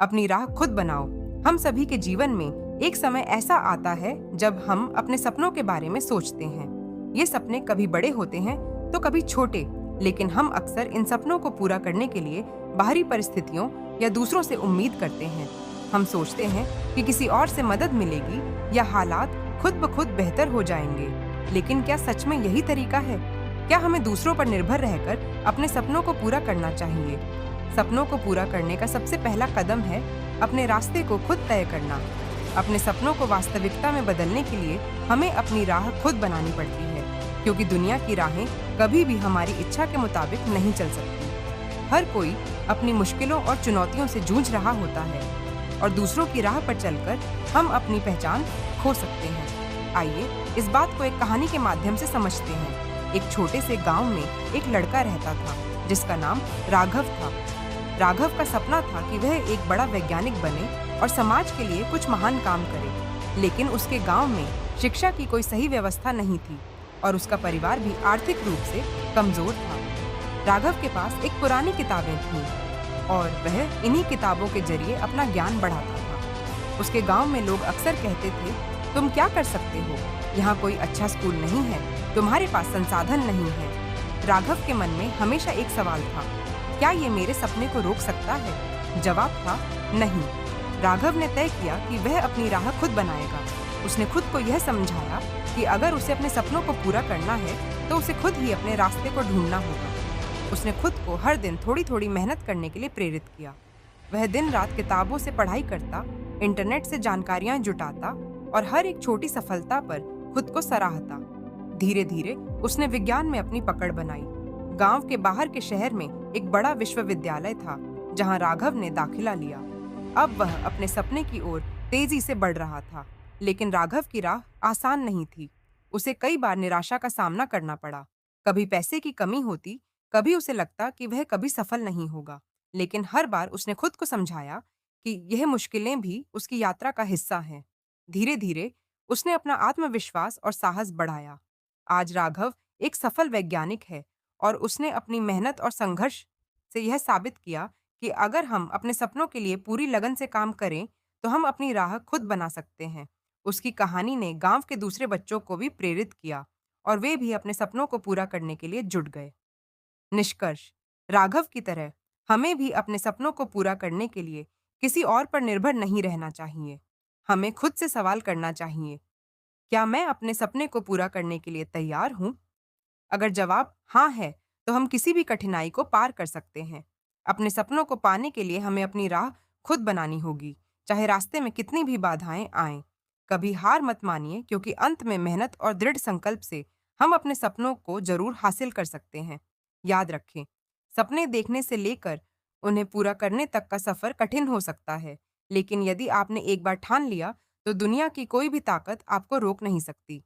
अपनी राह खुद बनाओ। हम सभी के जीवन में एक समय ऐसा आता है जब हम अपने सपनों के बारे में सोचते हैं। ये सपने कभी बड़े होते हैं तो कभी छोटे, लेकिन हम अक्सर इन सपनों को पूरा करने के लिए बाहरी परिस्थितियों या दूसरों से उम्मीद करते हैं। हम सोचते हैं कि किसी और से मदद मिलेगी या हालात खुद ब खुद बेहतर हो जाएंगे। लेकिन क्या सच में यही तरीका है? क्या हमें दूसरों पर निर्भर रहकर अपने सपनों को पूरा करना चाहिए? सपनों को पूरा करने का सबसे पहला कदम है अपने रास्ते को खुद तय करना। अपने सपनों को वास्तविकता में बदलने के लिए हमें अपनी राह खुद बनानी पड़ती है, क्योंकि दुनिया की राहें कभी भी हमारी इच्छा के मुताबिक नहीं चल सकती। हर कोई अपनी मुश्किलों और चुनौतियों से जूझ रहा होता है और दूसरों की राह पर चलकर हम अपनी पहचान खो सकते हैं। आइए इस बात को एक कहानी के माध्यम से समझते हैं। एक छोटे से गांव में एक लड़का रहता था जिसका नाम राघव था। राघव का सपना था कि वह एक बड़ा वैज्ञानिक बने और समाज के लिए कुछ महान काम करे। लेकिन उसके गांव में शिक्षा की कोई सही व्यवस्था नहीं थी और उसका परिवार भी आर्थिक रूप से कमजोर था। राघव के पास एक पुरानी किताबें थीं और वह इन्हीं किताबों के जरिए अपना ज्ञान बढ़ाता था। उसके गांव में लोग अक्सर कहते थे, तुम क्या कर सकते हो? यहाँ कोई अच्छा स्कूल नहीं है, तुम्हारे पास संसाधन नहीं है। राघव के मन में हमेशा एक सवाल था, क्या ये मेरे सपने को रोक सकता है? जवाब था नहीं। राघव ने तय किया कि वह अपनी राह खुद बनाएगा। उसने खुद को यह समझाया कि अगर उसे अपने सपनों को पूरा करना है तो उसे खुद ही अपने रास्ते को ढूंढना होगा। उसने खुद को हर दिन थोड़ी थोड़ी मेहनत करने के लिए प्रेरित किया। वह दिन रात किताबों से पढ़ाई करता, इंटरनेट से जानकारियां जुटाता और हर एक छोटी सफलता पर खुद को सराहता। धीरे धीरे उसने विज्ञान में अपनी पकड़ बनाई। गांव के बाहर के शहर में एक बड़ा विश्वविद्यालय था जहां राघव ने दाखिला लिया। अब वह अपने सपने की ओर तेजी से बढ़ रहा था, लेकिन राघव की राह आसान नहीं थी। उसे कई बार निराशा का सामना करना पड़ा। कभी पैसे की कमी होती, कभी उसे लगता कि वह कभी सफल नहीं होगा। लेकिन हर बार उसने खुद को समझाया कि यह मुश्किलें भी उसकी यात्रा का हिस्सा हैं। धीरे धीरे उसने अपना आत्मविश्वास और साहस बढ़ाया। आज राघव एक सफल वैज्ञानिक है और उसने अपनी मेहनत और संघर्ष से यह साबित किया कि अगर हम अपने सपनों के लिए पूरी लगन से काम करें तो हम अपनी राह खुद बना सकते हैं। उसकी कहानी ने गांव के दूसरे बच्चों को भी प्रेरित किया और वे भी अपने सपनों को पूरा करने के लिए जुट गए। निष्कर्ष, राघव की तरह हमें भी अपने सपनों को पूरा करने के लिए किसी और पर निर्भर नहीं रहना चाहिए। हमें खुद से सवाल करना चाहिए, क्या मैं अपने सपने को पूरा करने के लिए तैयार हूँ? अगर जवाब हाँ है, तो हम किसी भी कठिनाई को पार कर सकते हैं। अपने सपनों को पाने के लिए हमें अपनी राह खुद बनानी होगी, चाहे रास्ते में कितनी भी बाधाएं आएं। कभी हार मत मानिए, क्योंकि अंत में मेहनत और दृढ़ संकल्प से हम अपने सपनों को जरूर हासिल कर सकते हैं। याद रखें, सपने देखने से लेकर उन्हें पूरा करने तक का सफर कठिन हो सकता है, लेकिन यदि आपने एक बार ठान लिया, तो दुनिया की कोई भी ताकत आपको रोक नहीं सकती।